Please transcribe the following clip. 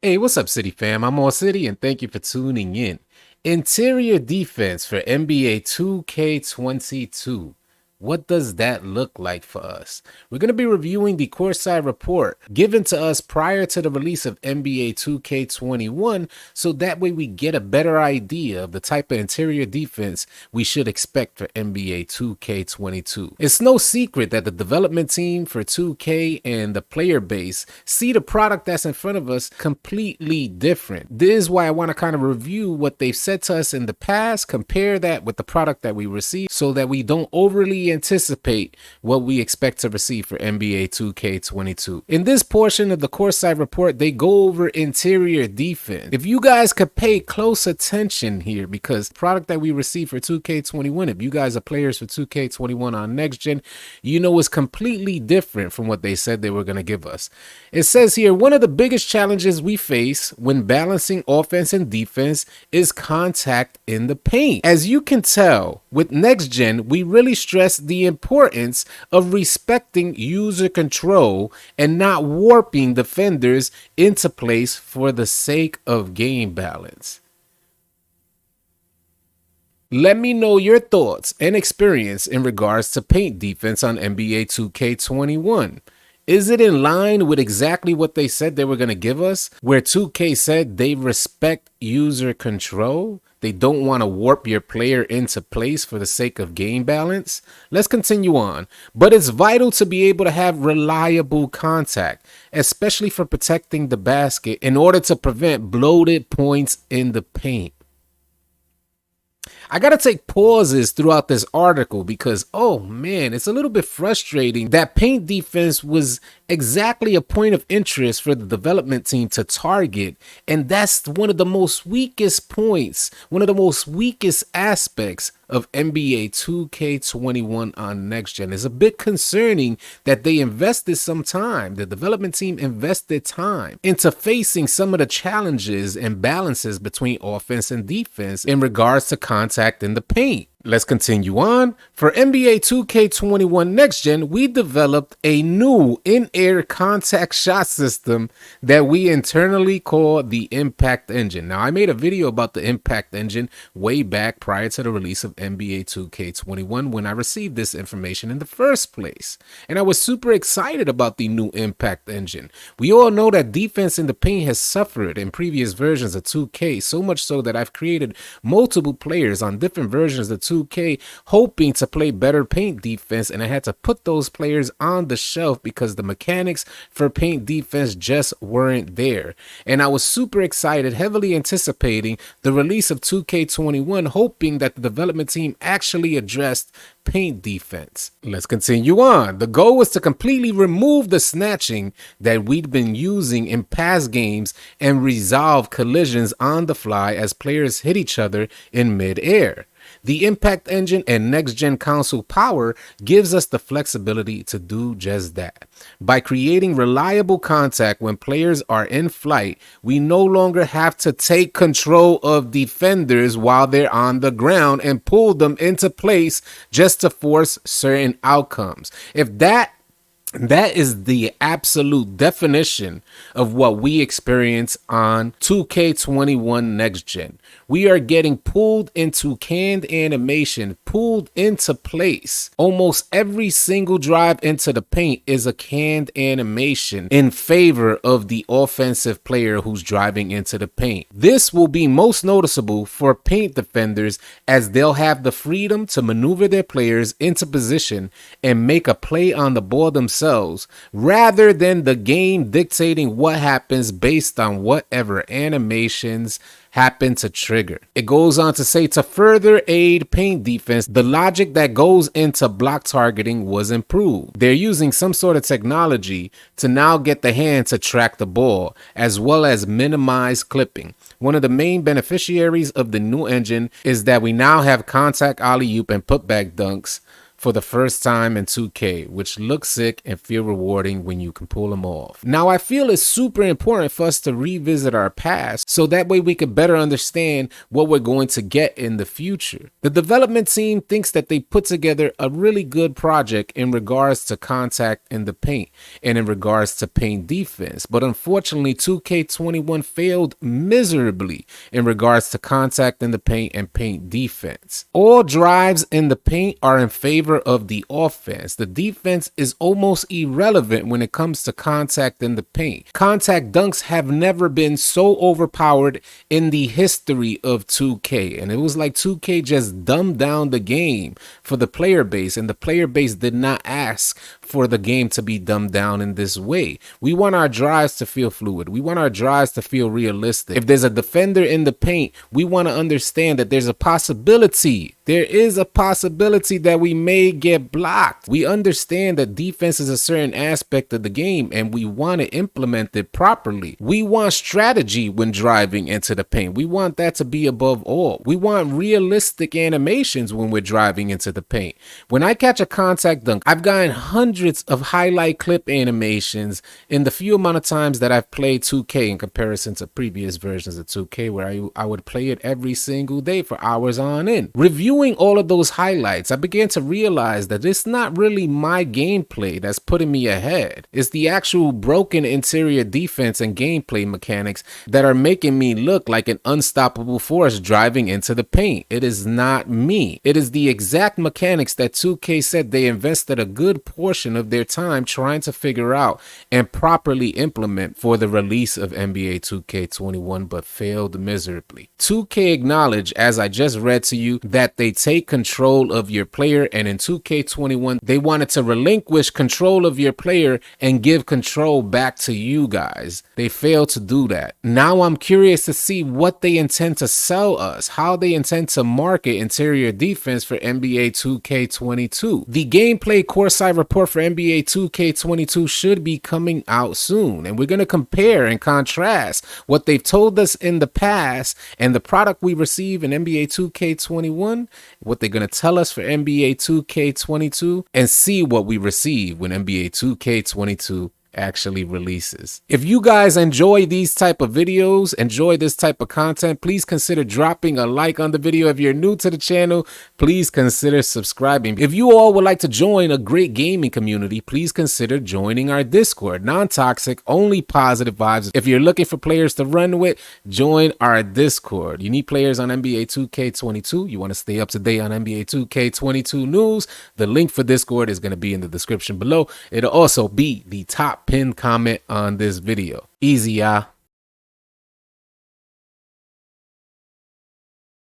Hey, what's up, City fam? I'm AllCity, and thank you for tuning in. Interior defense for NBA 2K22. What does that look like for us? We're going to be reviewing the courtside report given to us prior to the release of NBA 2K21, so that way we get a better idea of the type of interior defense we should expect for NBA 2K22. It's no secret that the development team for 2K and the player base see the product that's in front of us completely different. This is why I want to kind of review what they've said to us in the past, compare that with the product that we receive so that we don't overly anticipate what we expect to receive for NBA 2K22. In this portion of the courtside report, they go over interior defense. If you guys could pay close attention here, because the product that we receive for 2K21, if you guys are players for 2K21 on next gen, you know it's completely different from what they said they were going to give us. It says here, one of the biggest challenges we face when balancing offense and defense is contact in the paint. As you can tell, with next gen, we really stress the importance of respecting user control and not warping defenders into place for the sake of game balance. Let me know your thoughts and experience in regards to paint defense on NBA 2K21. Is it in line with exactly what they said they were going to give us, where 2K said they respect user control? They don't want to warp your player into place for the sake of game balance? Let's continue on. But it's vital to be able to have reliable contact, especially for protecting the basket in order to prevent bloated points in the paint. I gotta take pauses throughout this article because, oh man, it's a little bit frustrating that paint defense was exactly a point of interest for the development team to target, and that's one of the most weakest points, one of the most weakest aspects of NBA 2K21 on next gen. It's a bit concerning that they invested some time, the development team invested time into facing some of the challenges and balances between offense and defense in regards to contact in the paint. Let's continue on. For NBA 2K21 Next Gen, we developed a new in-air contact shot system that we internally call the Impact Engine. Now, I made a video about the Impact Engine way back prior to the release of NBA 2K21 when I received this information in the first place. And I was super excited about the new Impact Engine. We all know that defense in the paint has suffered in previous versions of 2K, so much so that I've created multiple players on different versions of 2K hoping to play better paint defense, and I had to put those players on the shelf because the mechanics for paint defense just weren't there. And I was super excited, heavily anticipating the release of 2K21, hoping that the development team actually addressed paint defense. Let's continue on. The goal was to completely remove the snatching that we'd been using in past games and resolve collisions on the fly as players hit each other in mid-air. The Impact Engine and Next Gen console power gives us the flexibility to do just that. By creating reliable contact when players are in flight, we no longer have to take control of defenders while they're on the ground and pull them into place just to force certain outcomes. If that is the absolute definition of what we experience on 2K21 Next Gen. We are getting pulled into canned animation, pulled into place. Almost every single drive into the paint is a canned animation in favor of the offensive player who's driving into the paint. This will be most noticeable for paint defenders as they'll have the freedom to maneuver their players into position and make a play on the ball themselves, rather than the game dictating what happens based on whatever animations happen to trigger. It goes on to say, to further aid paint defense, the logic that goes into block targeting was improved. They're using some sort of technology to now get the hand to track the ball, as well as minimize clipping. One of the main beneficiaries of the new engine is that we now have contact alley-oop and putback dunks for the first time in 2K, which look sick and feel rewarding when you can pull them off. Now, I feel it's super important for us to revisit our past so that way we could better understand what we're going to get in the future. The development team thinks that they put together a really good project in regards to contact in the paint and in regards to paint defense, but unfortunately 2K21 failed miserably in regards to contact in the paint and paint defense. All drives in the paint are in favor of the offense. The defense is almost irrelevant when it comes to contact in the paint. Contact dunks have never been so overpowered in the history of 2K, and it was like 2K just dumbed down the game for the player base, and the player base did not ask for the game to be dumbed down in this way. We want our drives to feel fluid. We want our drives to feel realistic. If there's a defender in the paint, we want to understand that there's a possibility. There is a possibility that we may get blocked. We understand that defense is a certain aspect of the game and we want to implement it properly. We want strategy when driving into the paint. We want that to be above all. We want realistic animations when we're driving into the paint. When I catch a contact dunk, I've gotten hundreds of highlight clip animations in the few amount of times that I've played 2K in comparison to previous versions of 2K where I would play it every single day for hours on end. Reviewing all of those highlights, I began to realize that it's not really my gameplay that's putting me ahead. It's the actual broken interior defense and gameplay mechanics that are making me look like an unstoppable force driving into the paint. It is not me. It is the exact mechanics that 2K said they invested a good portion of their time trying to figure out and properly implement for the release of NBA 2K21, but failed miserably. 2K acknowledged, as I just read to you, that they take control of your player, and in 2K21 they wanted to relinquish control of your player and give control back to you guys. They failed to do that. Now I'm curious to see what they intend to sell us, how they intend to market interior defense for NBA 2K22. The gameplay courtside report for NBA 2K22 should be coming out soon, and we're going to compare and contrast what they've told us in the past and the product we receive in NBA 2K21, what they're going to tell us for NBA 2K22, and see what we receive when NBA 2K22 actually releases. If you guys enjoy these type of videos, enjoy this type of content, please consider dropping a like on the video. If you're new to the channel, please consider subscribing. If you all would like to join a great gaming community, please consider joining our Discord. Non-toxic, only positive vibes. If you're looking for players to run with, join our Discord. You need players on NBA 2K22. You want to stay up to date on NBA 2K22 news. The link for Discord is going to be in the description below. It'll also be the top pinned comment on this video. Easy, y'all.